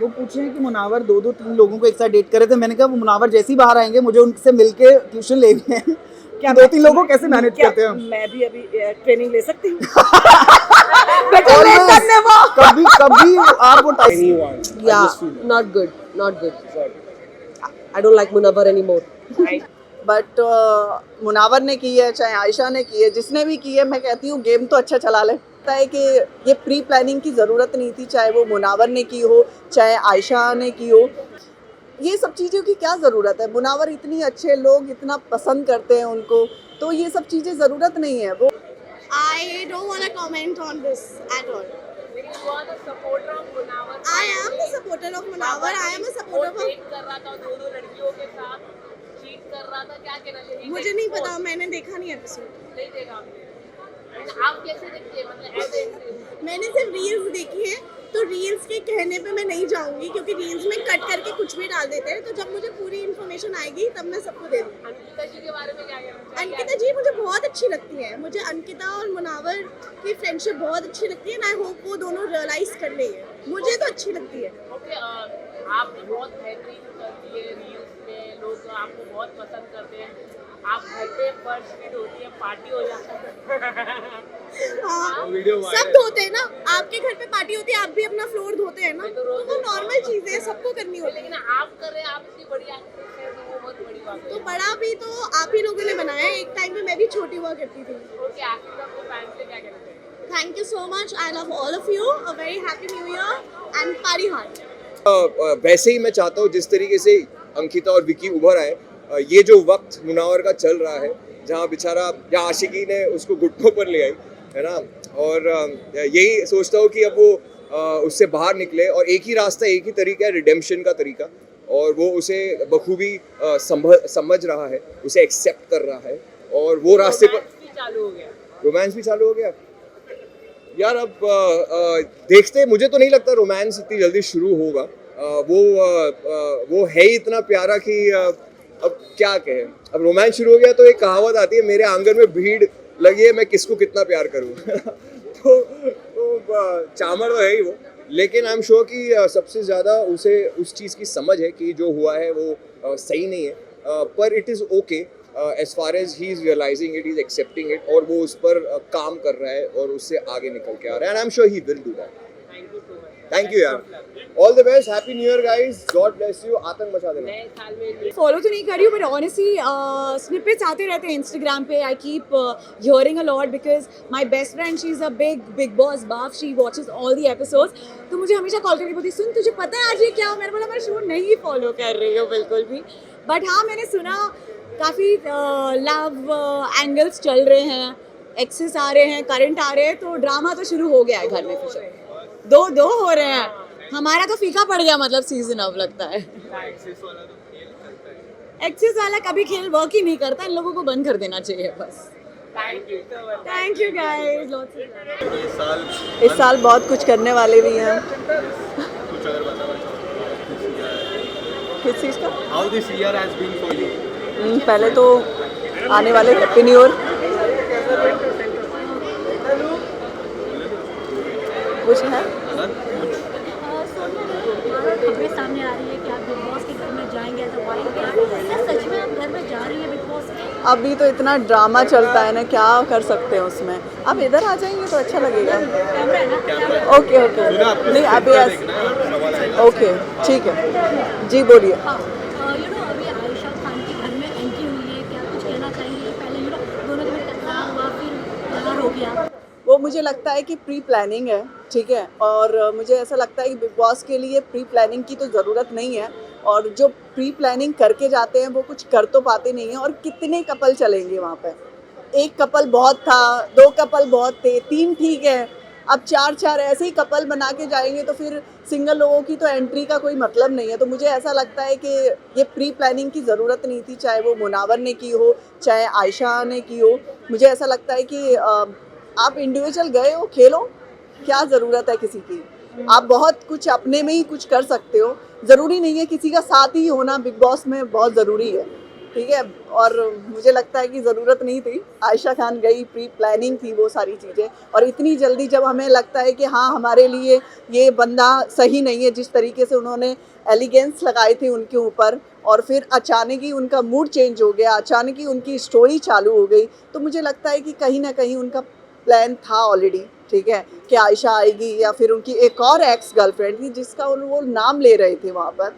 वो पूछ रहे हैं कि मुनावर 2-3 लोगों को एक साथ डेट करे थे। मैंने कहा वो मुनावर जैसे ही बाहर आएंगे मुझे उनसे मिलके ट्यूशन लेनी है। क्या 2-3 लोगों को कैसे मैनेज करते हैं? मैं भी अभी ट्रेनिंग ले सकती हूँ। कभी कभी आप वो time Yeah, not good, not good. I don't like Munawar anymore. But Munawar ने की है, चाहे आयशा ने की है, जिसने भी की है, मैं कहती हूँ गेम तो अच्छा चला ले। लगता है कि ये प्री प्लानिंग की ज़रूरत नहीं थी, चाहे वो मुनावर ने की हो, चाहे आयशा ने की हो। ये सब चीज़ों की क्या ज़रूरत है? मुनावर इतनी अच्छे, लोग इतना पसंद करते हैं उनको, तो ये सब चीज़ें ज़रूरत नहीं है। वो I don't want to comment on this at all. You are the supporter of Munawar. I am the supporter of Munawar. I am a supporter of. cheat कर रहा था दो लड़कियों के साथ, cheat कर रहा था, क्या कहना चाहिए? मुझे नहीं पता, मैंने देखा नहीं एपिसोड। नहीं देखा आपने। आप कैसे देखते हैं, मतलब ऐसे? मैंने सिर्फ रील्स देखी है, तो रील्स के कहने पे मैं नहीं जाऊंगी क्योंकि रील्स में कट करके कुछ भी डाल देते हैं। तो जब मुझे पूरी इन्फॉर्मेशन आएगी तब मैं सबको दे दूँगी। अंकिता जी के बारे में क्या कहना चाहिए? अंकिता जी मुझे बहुत अच्छी लगती है। मुझे अंकिता और मुनावर की फ्रेंडशिप बहुत अच्छी लगती है एंड आई होप वो दोनों रियलाइज कर ले। मुझे तो अच्छी लगती है। ओके, आप बहुत बेहतरीन करती है रील्स में, लोग आपको बहुत पसंद करते हैं। आप घर पे फर्श भी धोती है, पार्टी हो जाता है। हाँ, सब धोते हैं ना। आपके घर पे पार्टी होती है, आप भी अपना फ्लोर धोते हैं ना, तो वो नॉर्मल चीज है, सबको करनी होती है। लेकिन आप कर रहे हैं, आप इतनी बड़ी एक्ट्रेस है, तो वो बहुत बड़ी बात है। तो बड़ा भी तो आप ही लोगों ने बनाया है। एक टाइम पे मैं भी छोटी हुआ करती थी। ओके, आखिर आपको फैन से क्या कहना चाहिए? Thank you so much. I love all of you. A very happy new year and party hard. वैसे ही मैं चाहता हूँ जिस तरीके से अंकिता और विकी उभर आए, ये जो वक्त मुनावर का चल रहा है, जहाँ बेचारा या आशिकी ने उसको घुटनों पर ले आई है ना, और यही सोचता हूँ कि अब वो उससे बाहर निकले, और एक ही रास्ता, एक ही तरीका है, रिडेम्पशन का तरीका, और वो उसे बखूबी समझ रहा है, उसे एक्सेप्ट कर रहा है, और वो रास्ते पर चालू हो गया, रोमांस भी चालू हो गया। यार अब देखते, मुझे तो नहीं लगता रोमांस इतनी जल्दी शुरू होगा। वो है ही इतना प्यारा कि अब क्या कहें। अब रोमांस शुरू हो गया तो एक कहावत आती है, मेरे आंगन में भीड़ लगी है, मैं किसको कितना प्यार करूं। तो चामड़ तो है ही वो, लेकिन आई एम श्योर कि सबसे ज़्यादा उसे उस चीज़ की समझ है कि जो हुआ है वो सही नहीं है, पर it is okay as far as he is realising it, he is accepting it, और वो उस पर काम कर रहा है और उससे आगे निकल के आ रहा है, and I am sure he will do that. Thank you यार, all the best, happy new year guys, God bless you, आतंक मचा देना। नए साल में फॉलो तो नहीं कर रही हूँ बट ऑनेस्टली स्निपेट्स आते रहते हैं इंस्टाग्राम पे। I keep hearing a lot because my best friend she is a Bigg Boss buff, she watches all the episodes. तो मुझे हमेशा कॉल करके बोलती, सुन तुझे पता है आज ये क्या हो? मैंने बोला मैं शो नहीं फॉलो कर रही हूँ बिल्कुल भी, बट हाँ मैंने सुना काफ़ी लव एंगल्स चल रहे हैं, एक्सेस आ रहे हैं, करंट आ रहे हैं, तो ड्रामा तो शुरू हो गया है घर में। फिर दो हो रहे हैं, हमारा तो फीका पड़ गया मतलब सीजन अब लगता है। एक्सेस वाला कभी खेल वर्क ही नहीं करता, इन लोगों को बंद कर देना चाहिए बस। Thank you guys. इस साल बहुत कुछ करने वाले भी हैं। किस चीज़ का? How this year has been for you? पहले तो आने वाले हैप्पी न्यू ईयर। कुछ है? खबरें सामने आ रही है कि आप बिग बॉस के घर में जाएंगे तो क्या सच में आप घर में जा रही है बिग बॉस के? अभी तो इतना ड्रामा चलता है ना, क्या कर सकते हैं उसमें। आप इधर आ जाएंगे तो अच्छा लगेगा। ओके नहीं अभी ओके ठीक है जी, बोलिए। अभी आयशा खान के घर में एंट्री हुई है, क्या कुछ कहना चाहेंगे? पहले दोनों के बीच टकराव हुआ, फिर प्यार हो गया। वो मुझे लगता है कि प्री प्लानिंग है, ठीक है, और मुझे ऐसा लगता है कि बिग बॉस के लिए प्री प्लानिंग की तो ज़रूरत नहीं है, और जो प्री प्लानिंग करके जाते हैं वो कुछ कर तो पाते नहीं हैं। और कितने कपल चलेंगे वहाँ पे? एक कपल बहुत था, 2 कपल बहुत थे, 3 ठीक है, अब 4 ऐसे ही कपल बना के जाएंगे तो फिर सिंगल लोगों की तो एंट्री का कोई मतलब नहीं है। तो मुझे ऐसा लगता है कि ये प्री प्लानिंग की ज़रूरत नहीं थी, चाहे वो मुनावर ने की हो, चाहे आयशा ने की हो। मुझे ऐसा लगता है कि आप इंडिविजुअल गए हो, खेलो, क्या ज़रूरत है किसी की? आप बहुत कुछ अपने में ही कुछ कर सकते हो, ज़रूरी नहीं है किसी का साथ ही होना बिग बॉस में बहुत ज़रूरी है। ठीक है। और मुझे लगता है कि ज़रूरत नहीं थी, आयशा खान गई, प्री प्लानिंग थी वो सारी चीज़ें। और इतनी जल्दी जब हमें लगता है कि हाँ हमारे लिए ये बंदा सही नहीं है, जिस तरीके से उन्होंने एलिगेंस लगाए थे उनके ऊपर, और फिर अचानक ही उनका मूड चेंज हो गया, अचानक ही उनकी स्टोरी चालू हो गई, तो मुझे लगता है कि कहीं ना कहीं उनका प्लान था ऑलरेडी, ठीक है, कि आयशा आएगी या फिर उनकी एक और एक्स गर्लफ्रेंड थी जिसका वो नाम ले रहे थे वहाँ पर।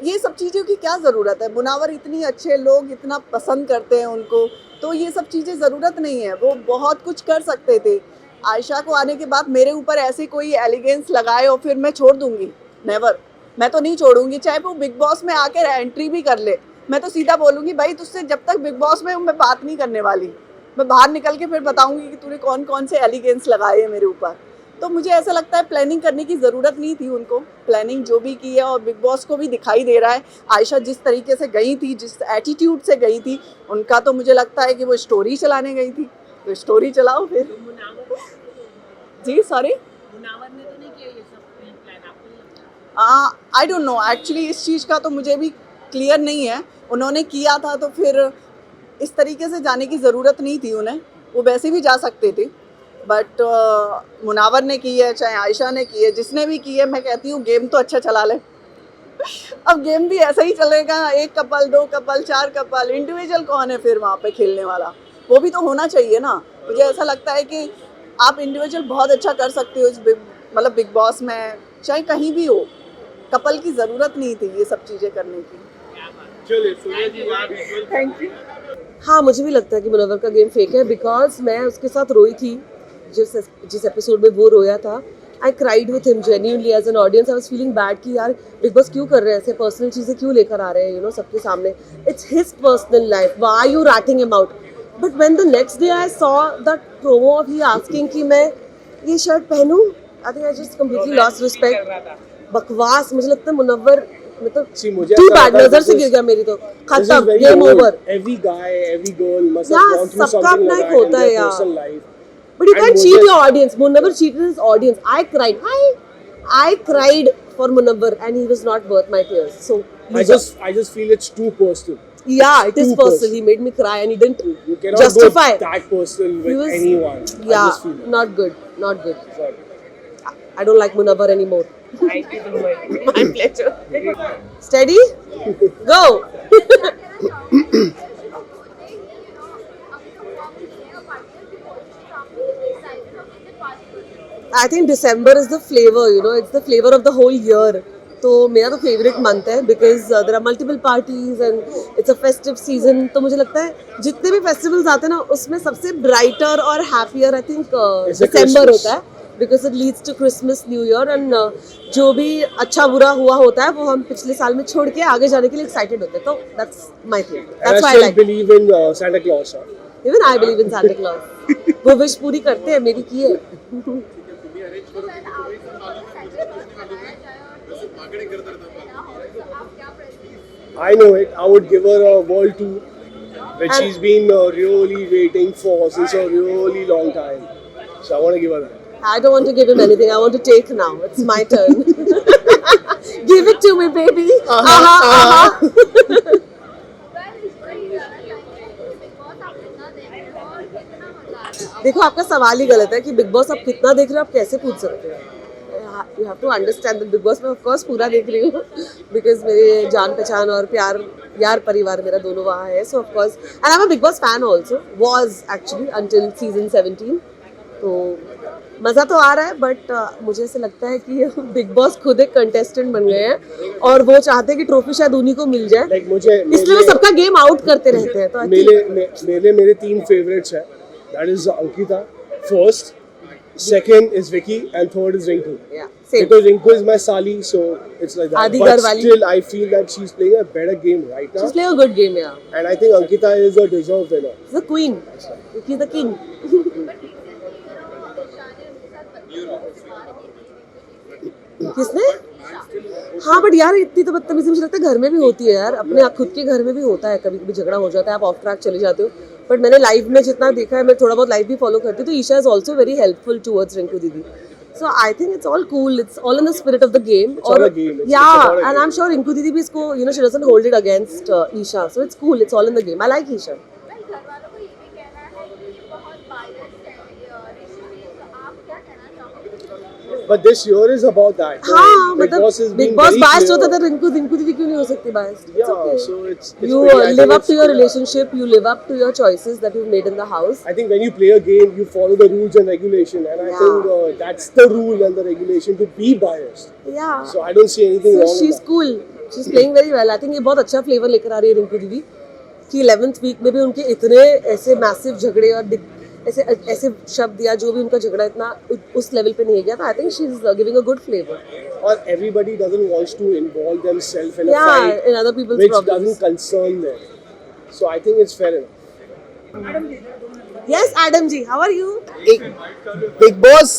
ये सब चीज़ों की क्या ज़रूरत है? मुनावर इतनी अच्छे लोग इतना पसंद करते हैं उनको, तो ये सब चीज़ें ज़रूरत नहीं है। वो बहुत कुछ कर सकते थे। आयशा को आने के बाद मेरे ऊपर ऐसे कोई एलिगेंस लगाए और फिर मैं छोड़ दूंगी? नेवर, मैं तो नहीं छोड़ूंगी। चाहे वो बिग बॉस में आकर एंट्री भी कर ले, मैं तो सीधा बोलूँगी भाई तुझसे जब तक बिग बॉस में मैं बात नहीं करने वाली, मैं बाहर निकल के फिर बताऊँगी कि तूने कौन कौन से एलिगेंस लगाए हैं मेरे ऊपर। तो मुझे ऐसा लगता है प्लानिंग करने की ज़रूरत नहीं थी उनको। प्लानिंग जो भी की है, और बिग बॉस को भी दिखाई दे रहा है आयशा जिस तरीके से गई थी, जिस एटीट्यूड से गई थी, उनका तो मुझे लगता है कि वो स्टोरी चलाने गई थी, तो स्टोरी चलाओ फिर। जी सॉरी, मुनावर ने तो नहीं किया ये सब प्री प्लान, आपको नहीं लगता? आई डोंट नो एक्चुअली, इस चीज़ का तो मुझे भी क्लियर नहीं है। उन्होंने किया था तो फिर इस तरीके से जाने की ज़रूरत नहीं थी उन्हें, वो वैसे भी जा सकते थे। बट मुनावर ने की है, चाहे आयशा ने की है, जिसने भी की है, मैं कहती हूँ गेम तो अच्छा चला ले। अब गेम भी ऐसा ही चलेगा, 1 कपल 2 कपल 4 कपल, इंडिविजुअल कौन है फिर वहाँ पे खेलने वाला? वो भी तो होना चाहिए ना। मुझे ऐसा लगता है कि आप इंडिविजुअल बहुत अच्छा कर सकते हो इस मतलब बिग बॉस में, चाहे कहीं भी हो। कपल की ज़रूरत नहीं थी ये सब चीज़ें करने की। चलिए सूर्य जी आप visual थैंक यू। हाँ, मुझे भी लगता है कि मुनव्वर का गेम फेक है, बिकॉज मैं उसके साथ रोई थी जिस एपिसोड में वो रोया था। I cried with him genuinely as an audience. I was feeling bad कि यार बिग बॉस क्यों कर रहे हैं ऐसे, पर्सनल चीज़ें क्यों लेकर आ रहे हैं, यू नो, सबके सामने। It's his personal life, why are you ratting him out? But when the next day I saw that promo of he asking कि मैं ये शर्ट पहनूं, I think I just completely lost respect. बकवास। मुझे लगता है मुनव्वर मतलब टू बैड, नजर से गिर गया मेरी, तो खत्म, game over. Every guy, every girl must Yeah, have gone through सबका something अपना like एक that in होता है their यार। personal life. But you And can't cheat मुझे- your audience. Munawwar cheated his audience. I cried for Munawwar and he was not worth my tears. So I just feel it's too personal. yeah, it is too personal. He made me cry and he didn't You cannot justify. go that personal He with was- anyone. I Yeah, just feel that. not good. Not good. Sorry. I don't like Munawwar anymore. Thank you so much. My pleasure. Steady? Go. I think December is the flavor, you know, it's the flavor of the whole year. तो मेरा तो favourite month है because there are multiple parties and it's a festive season. तो मुझे लगता है जितने भी फेस्टिवल्स आते हैं ना उसमें सबसे ब्राइटर और हैप्पियर आई थिंक दिसंबर होता है because it leads to Christmas new year and जो भी अच्छा बुरा हुआ होता है वो हम पिछले साल में छोड़ के आगे जाने के लिए एक्साइटेड होते हैं. तो that's my thing, And that's I why I still like. believe in Santa Claus. Even I believe in Santa Claus. वो विश पूरी करते हैं, मेरी की है. I know it. I would give her a world tour, which And- she's been really waiting for since a really long time. So I want to give her that. I don't want to give him anything. I want to take now. It's my turn. Give it to me, baby. देखो आपका सवाल ही गलत है कि big boss आप कितना देख रहे हो, आप कैसे पूछ सकते हो. You have to understand that Bigg Boss में ऑफ कोर्स पूरा देख रही हूँ बिकॉज मेरे जान पहचान और प्यार यार परिवार मेरा दोनों वहाँ है. सो of course and I am a Bigg boss fan also, was actually until season 17. तो मज़ा तो आ रहा है बट मुझे ऐसे लगता है कि बिग बॉस खुद एक कंटेस्टेंट बन गए हैं और वो चाहते हैं कि ट्रॉफी शायद उन्हीं को मिल जाए, Like मुझे इसलिए वो सबका गेम आउट करते रहते हैं. तो I think मेरे 3 favorites है. That is Ankita first, second is Vicky, and third is Rinku. yeah, same. Because Rinku is my Sali, so it's like that. Adi But Garwali. still, I feel that she's playing a better game right now, She's playing a good game, yeah. and I think Ankita is a deserved winner. She's the queen. She's the king. किसने? हाँ but यार इतनी तो बदतमीजी मुझे लगता है घर में भी होती है यार, अपने खुद के घर में भी होता है, कभी कभी झगड़ा हो जाता है, आप ऑफ ट्रैक चले जाते हो. बट मैंने लाइव में जितना देखा है, मैं थोड़ा बहुत लाइव भी फॉलो करती हूँ, तो Isha is also very helpful towards Rinku दीदी. So I think it's all cool. It's all in the spirit of the game. It's all a game. It's yeah, all a and game. I'm sure Rinku Didi bhi isko, you know, she doesn't hold it against Isha. So it's cool. It's all in the game. I like Isha. घर वालों को ये भी कहना है कि ये बहुत biased है ऋषि, तो आप क्या कहना चाहोगे? But this year is about that. हाँ, Big Boss is मतलब Big being Boss very biased clear. होता था, Rinku Didi क्यों नहीं हो सकती biased? It's Yeah, okay. so it's You pretty, I live think up to your it's- relationship. You live up to your choices that you've made in the house. I think when you play a game, you follow the rules and regulation, and I Yeah. think that's the rule and the regulation to be biased. Yeah. So I don't see anything So wrong she's in that. cool. She's playing very well. I think ये बहुत अच्छा flavour लेकर आ रही है रिंकू दीदी कि 11th week में भी उनके इतने ऐसे मैसिव झगड़े और ऐसे शब्द या जो भी उनका झगड़ा इतना उस लेवल पे नहीं गया था. I think she's giving a good flavor. Or everybody doesn't want to involve themselves in a Yeah, fight in other people's which problems. doesn't concern them. So I think it's fair enough. Yes, Adam ji, how are you? एक big boss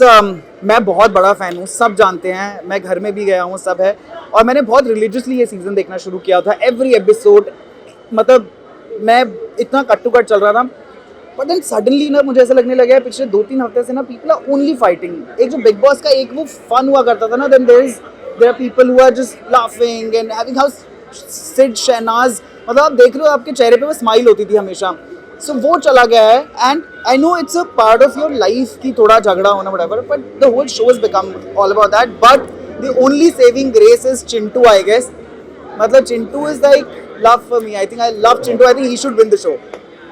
मैं बहुत बड़ा fan हूँ, सब जानते हैं, मैं घर में भी गया हूँ, सब है. और मैंने बहुत रिलीजियसली ये सीज़न देखना शुरू किया था. एवरी एपिसोड मतलब मैं इतना कट टू कट चल रहा था. बट देन सडनली ना मुझे ऐसा लगने लगा है पिछले 2-3 हफ्ते से ना पीपल आर ओनली फाइटिंग. एक जो बिग बॉस का एक वो फन हुआ करता था ना, then there are people who are just laughing and having how Sid Shehnaaz, मतलब आप देख रहे हो आपके चेहरे पे वो स्माइल होती थी हमेशा. सो वो चला गया है. And I know it's a part of your life की थोड़ा झगड़ा होना whatever, but the whole show has become all about that. But the only saving grace is Chintu, I guess. मतलब Chintu is like love for me. I think I love Chintu. I think he should win the show.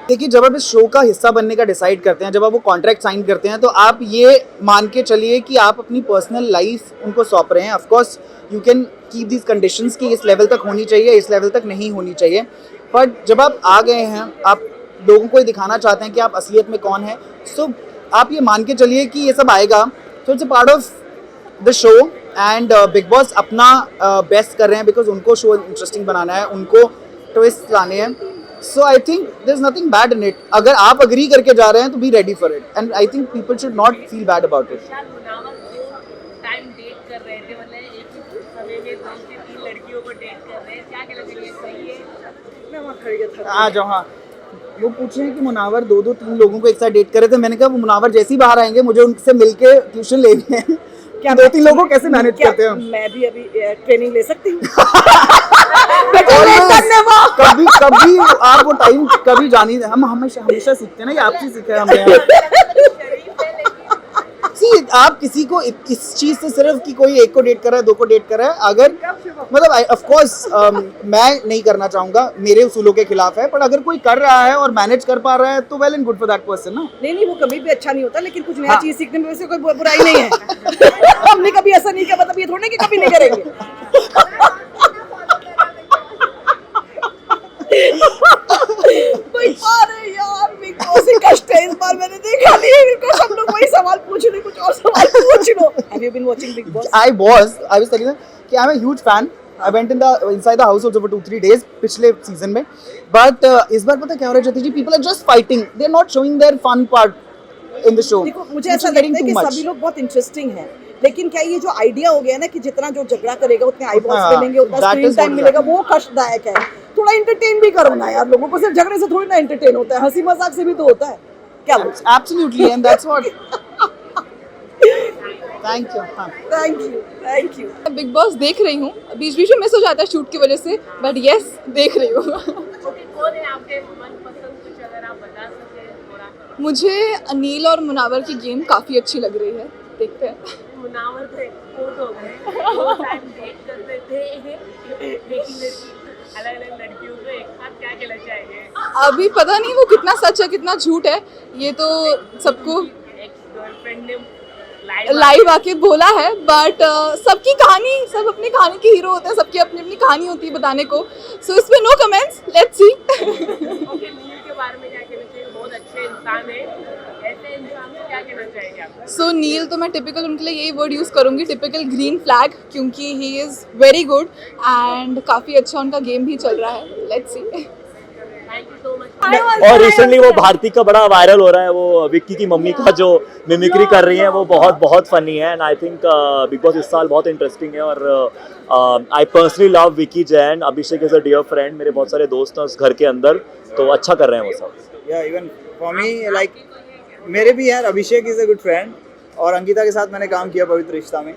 देखिए, जब आप इस show का हिस्सा बनने का decide करते हैं, जब आप वो कॉन्ट्रैक्ट साइन करते हैं, तो आप ये मान के चलिए कि आप अपनी पर्सनल लाइफ उनको सौंप रहे हैं. Of course you can keep these conditions कि इस लेवल तक होनी चाहिए, इस लेवल तक नहीं होनी चाहिए. बट जब आप आ गए हैं, आप लोगों को ये दिखाना चाहते हैं कि आप असलियत में कौन है, सो आप ये मान के चलिए कि ये सब आएगा. So it's a part of the show and big boss अपना बेस्ट कर रहे हैं बिकॉज उनको शो इंटरेस्टिंग बनाना है, उनको ट्विस्ट लाने हैं. So I think there is nothing bad in it. अगर आप अग्री करके जा रहे हैं तो be ready for it. And I think people should not feel bad about it. Vishal Munawar जो टाइम डेट कर रहे थे, मतलब एक ही समय में 2 से 3 लड़कियों को डेट कर रहे हैं, क्या कहना चाहिए, सही है? मैं वहाँ खड़ी था. आ जाओ. हाँ, वो पूछ रहे हैं कि मुनावर 2-3 लोगों को एक साथ डेट करे थे. मैंने कहा वो मुनावर जैसे ही बाहर आएंगे मुझे उनसे मिलके ट्यूशन लेनी है. क्या 2-3 लोगों को कैसे मैनेज करते हैं हम? मैं भी अभी ट्रेनिंग ले सकती हूँ. कभी कभी आप वो टाइम कभी जानी, हम हमेशा सीखते हैं ना, ये आपसे सीखा है हमने. See, आप किसी को इस चीज से सिर्फ कि कोई एक को डेट कर रहा है, 2 को डेट कर रहा है, अगर मतलब ऑफ कोर्स मैं नहीं करना चाहूंगा, मेरे उसूलों के खिलाफ है. पर अगर कोई कर रहा है और मैनेज कर पा रहा है तो well and good for that person ना. नहीं, वो कभी भी अच्छा नहीं होता, लेकिन कुछ नया हाँ. चीज सीखने में वैसे कोई बुराई नहीं है. हमने कभी ऐसा नहीं किया, मतलब ये थोड़ी ना कि कभी नहीं करेंगे. अरे यार, बिग बॉस ही कष्ट है इस बार. मैंने देखा नहीं है बिल्कुल. सब लोग वही सवाल पूछ रहे, कुछ और सवाल पूछ लो. Have you been watching Bigg Boss? I was telling them कि I'm a huge fan. I went inside the house also for 2-3 days पिछले सीजन में. But इस बार पता क्या हो रहा है ज्योति जी? People are just fighting. They're not showing their fun part in the show. देखो, मुझे ऐसा लगता है कि सभी लोग बहुत इंटरेस्टिंग हैं, लेकिन क्या ये जो आइडिया हो गया ना कि जितना जो झगड़ा करेगा उतने आईबॉल्स हाँ, मिलेंगे, उतना that screen is time what मिलेगा, वो कष्टदायक है. थोड़ा एंटरटेन भी करो ना यार. लोगों को सिर्फ झगड़े से थोड़ी ना एंटरटेन होता है, हंसी मजाक से भी तो होता है. क्या बोलते हैं? Absolutely, and that's what. Thank you. हाँ. Thank you. बिग बॉस देख रही हूँ, बीच बीच में मिस हो जाता है शूट की वजह से, बट यस देख रही हूँ. ओके, कौन है आपके मनपसंद, कुछ अगर आप बता सकें थोड़ा? मुझे अनिल और मुनावर की गेम काफ़ी अच्छी लग रही है, देखते हैं. मुनावर तो एक्सपोर्ट हो गए, वो टाइम डेट करते थे एक ही लड़की, अलग-अलग लड़कियों को एक साथ, क्या कहना चाहिए? अभी पता नहीं वो कितना सच है कितना झूठ है, ये तो सबको एक्स गर्लफ्रेंड ने लाइव आके बोला है. बट सबकी कहानी, सब अपनी कहानी के हीरो होते हैं, सबकी अपनी अपनी कहानी होती है बताने को. सो इस पे no comments, let's see. Okay, Neel के बारे में क्या कहना चाहिए? बहुत अच्छे इंसान है, ऐसे इंसान से क्या कहना चाहेंगे आप? सो नील तो मैं टिपिकल उनके लिए यही वर्ड यूज़ करूँगी, टिपिकल ग्रीन फ्लैग, क्योंकि he is very good and काफ़ी अच्छा उनका गेम भी चल रहा है. Let's see. Thank you so much. और रिसेंटली वो भारती का बड़ा वायरल हो रहा है, वो विक्की की मम्मी का जो मिमिक्री कर रही है, वो बहुत फनी है. And I think Bigg Boss इस साल बहुत इंटरेस्टिंग है. और I personally love Vicky Jain. Abhishek is a dear friend, मेरे बहुत सारे दोस्त हैं उस घर के अंदर, तो अच्छा कर रहे हैं वो सब. Yeah, even for me, like मेरे भी यार अभिषेक इज अ गुड फ्रेंड. और अंकिता के साथ मैंने काम किया पवित्र रिश्ता में,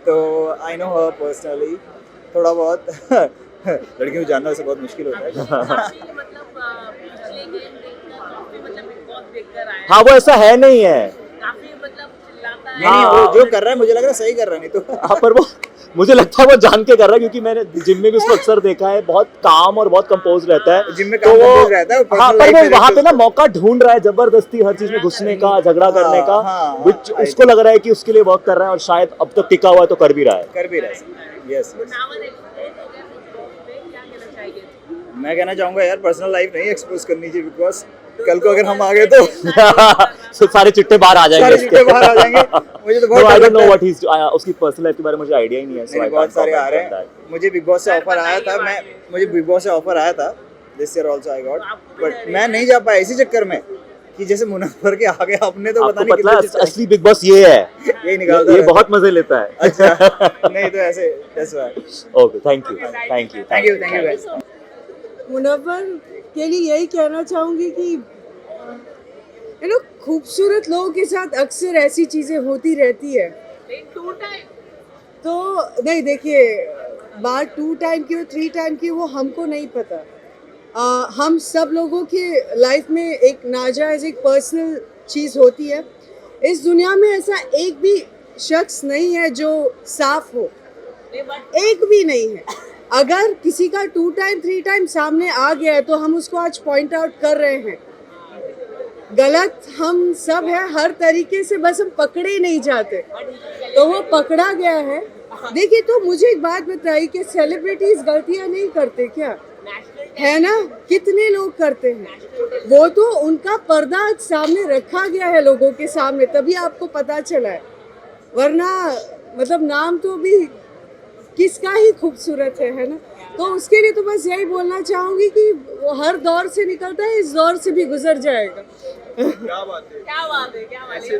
तो आई नो हर पर्सनली थोड़ा बहुत। लड़कियों को जानना वैसे बहुत मुश्किल होता है। काफी मतलब पिछले गेम देखकर काफी मतलब बिग बॉस देखकर आए हाँ, वो ऐसा है नहीं है। काफी मतलब चिल्लाता है। नहीं वो जो कर रहा है मुझे लग रहा है सही कर रहा है, नहीं तो हाँ, पर वो मुझे लगता है वो जान के कर रहा है, क्योंकि मैंने जिम में भी उसको अक्सर देखा है, बहुत काम और बहुत कंपोज रहता है। जिम में तो काम वो कंपोज रहता है, हाँ, personal पर life वो में वहाँ पे रहता ना है मौका ढूंढ रहा है जबरदस्ती हर चीज में घुसने का, झगड़ा करने का, हाँ, which I उसको लग रहा है कि उसके लिए वर्क कर रहा है, और शायद अब तक टिका हुआ है तो कर भी रहा है। कर भी रहा है। यस मुनावर एक्सपोज हो गया बिग बॉस में, क्या कहना चाहिए? मैं कहना चाहूंगा यार पर्सनल लाइफ नहीं एक्सपोज करनी चाहिए, बिकॉज कल को अगर हम आ गए तो So, सारे चिट्टे बाहर आ जाएंगे। सारे चिट्टे बाहर आ जाएंगे। मुझे तो बहुत No, I डर don't know लगता है। what he's उसकी पर्सनल लाइफ के बारे में मुझे आइडिया ही नहीं है। So नहीं, I बहुत can't सारे आ comment रहे on हैं। that. मुझे बिग बॉस से ऑफर आया था, मुझे बिग बॉस से ऑफर आया था this year also I got, but मैं नहीं जा पाया इसी चक्कर में कि जैसे मुनाफर के आगे आपने तो पता आपको नहीं पता है कितने असली बिग बॉस ये है, यही निकालता ये रहता बहुत मजे लेता है। है। अच्छा नहीं तो ऐसे that's why. Okay, thank you thank you guys. Munawar के लिए यही कहना चाहूँगी कि खूबसूरत लोगों के साथ अक्सर ऐसी चीज़ें होती रहती है। टू टाइम तो नहीं देखिए, बात 2 टाइम की हो 3 टाइम की वो हमको नहीं पता। हम सब लोगों के लाइफ में एक नाजायज़ एक पर्सनल चीज़ होती है। इस दुनिया में ऐसा एक भी शख्स नहीं है जो साफ हो, एक भी नहीं है। अगर किसी का 2 टाइम 3 टाइम सामने आ गया है तो हम उसको आज पॉइंट आउट कर रहे हैं। गलत हम सब है हर तरीके से, बस हम पकड़े नहीं जाते, तो वो पकड़ा गया है। देखिए तो मुझे एक बात बताइए कि सेलिब्रिटीज गलतियां नहीं करते क्या? है ना, कितने लोग करते हैं। वो तो उनका पर्दा सामने रखा गया है लोगों के सामने, तभी आपको पता चला है, वरना मतलब नाम तो भी किसका ही खूबसूरत है ना। तो उसके लिए तो बस यही बोलना चाहूँगी कि वो हर दौर से निकलता है, इस दौर से भी गुजर जाएगा। क्या बात है।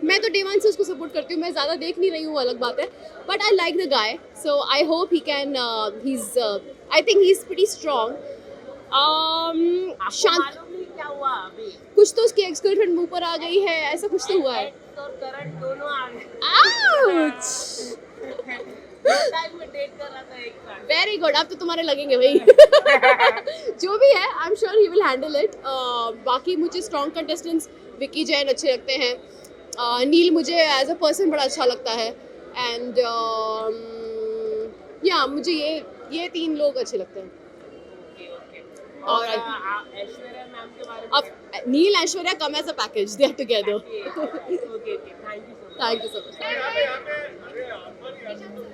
मैं तो डे वन से उसको सपोर्ट करती हूँ, मैं ज़्यादा देख नहीं रही हूँ, अलग बात है, but I like the guy, so I hope he can, I think he is pretty strong. शांत, मालूम नहीं क्या हुआ अभी? कुछ तो उसकी एक्स गर्लफ्रेंड मुंह पर आ गई है, ऐसा कुछ तो हुआ है। एक्स और करंट दोनों आ गए। आउच, टाइम में डेट कर रहा था एक साथ। वेरी गुड, अब तो तुम्हारे लगेंगे भाई। जो भी है, आई am sure he will handle it. बाकी मुझे स्ट्रॉन्ग कंटेस्टेंट्स विकी जैन अच्छे लगते हैं, नील मुझे एज अ पर्सन बड़ा अच्छा लगता है, एंड या मुझे ये 3 लोग अच्छे लगते हैं। और ऐश्वर्या मैम के बारे में अब Neel Aishwarya come as a package, they are together. Okay thank you so much. Thank you so much.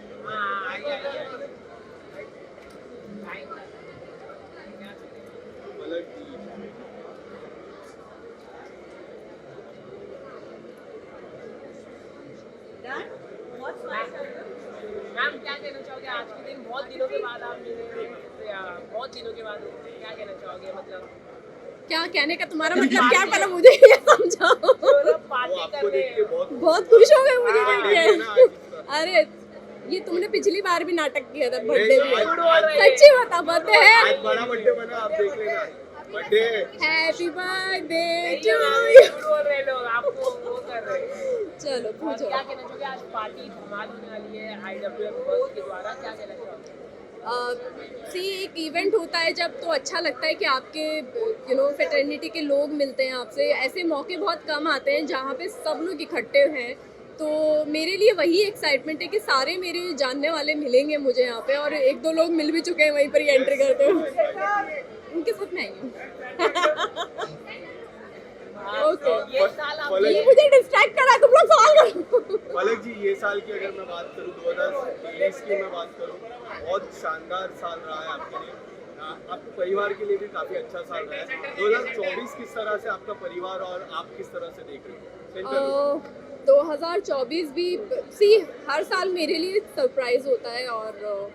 Ma'am क्या कहना चाहोगे? आज के दिन बहुत दिनों के बाद आप मिले, बहुत दिनों के बाद, क्या कहना चाहोगे? मतलब क्या कहने का तुम्हारा मतलब क्या, पहले मुझे ये समझाओ। पार्टी करने बहुत खुश हो गए मुझे देख के। अरे ये तुमने पिछली बार भी नाटक किया था, बर्थडे में, सच्ची बता, बर्थडे है, बड़ा बर्थडे बना, आप देख लेना। बर्थडे हैप्पी बर्थडे टू बोल यू। रहे लोग आपको वो कर रहे हैं। चलो और पूछो। क्या कहना चाहोगे? आज पार्टी धमाल होने वाली है IWM बस के द्वारा, क्या कहना चाहोगे? एक इवेंट होता है जब, तो अच्छा लगता है कि आपके फ्रेटर्निटी के लोग मिलते हैं आपसे। ऐसे मौके बहुत कम आते हैं जहाँ पे सब लोग इकट्ठे हैं, तो मेरे लिए वही एक्साइटमेंट है कि सारे मेरे जानने वाले मिलेंगे मुझे यहाँ पे, और 1-2 लोग मिल भी चुके हैं वहीं पर ही एंट्री करते हुए, उनके साथ मैं आई हूँ। ओके, ये साल आप ये मुझे डिस्ट्रैक्ट करा, तुम लोग सवाल करो। पलक जी, ये साल की अगर मैं बात करूँ, 2023 की मैं बात करूँ, बहुत शानदार साल रहा है आपके लिए, आपके परिवार के लिए भी काफ़ी अच्छा साल रहा है। 2024 किस तरह से आपका परिवार और आप किस तरह से देख रहे हो? 2024 भी हर साल मेरे लिए सरप्राइज होता है, और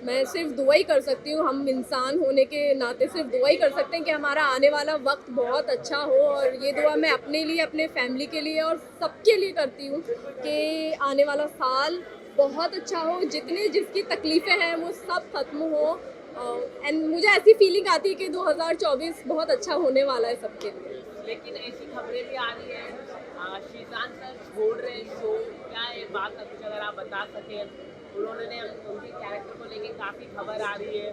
मैं सिर्फ दुआ ही कर सकती हूँ, हम इंसान होने के नाते सिर्फ दुआ ही कर सकते हैं कि हमारा आने वाला वक्त बहुत अच्छा हो, और ये दुआ मैं अपने लिए, अपने फैमिली के लिए और सबके लिए करती हूँ कि आने वाला साल बहुत अच्छा हो, जितने जिसकी तकलीफ़ें हैं वो सब खत्म हो, एंड मुझे ऐसी फीलिंग आती है कि 2024 बहुत अच्छा होने वाला है सबके लिए। लेकिन ऐसी खबरें भी आ रही है श्रीकांत सर छोड़ रहे शो, क्या है बात का कुछ अगर आप बता सकें? उन्होंने उनके कैरेक्टर को लेके काफ़ी खबर आ रही है,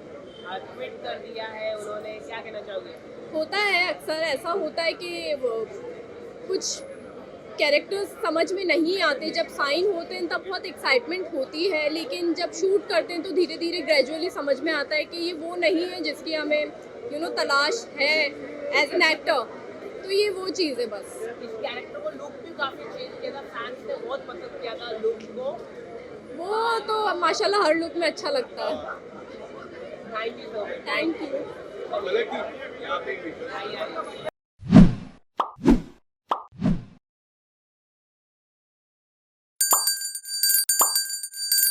ट्वीट कर दिया है उन्होंने, क्या कहना चाहोगे? होता है, अक्सर ऐसा होता है कि कुछ कैरेक्टर्स समझ में नहीं आते, जब साइन होते हैं तब बहुत एक्साइटमेंट होती है, लेकिन जब शूट करते हैं तो धीरे धीरे ग्रेजुअली समझ में आता है कि ये वो नहीं है जिसकी हमें तलाश है एज एन एक्टर। तो ये वो चीज़ है बस। इस कैरेक्टर को लुक भी काफ़ी चेंज किया था, फैंस ने बहुत पसंद किया था लुक को। वो तो माशाल्लाह हर लुक में अच्छा लगता है। Thank you so much. Thank you. मतलब कि यहाँ पे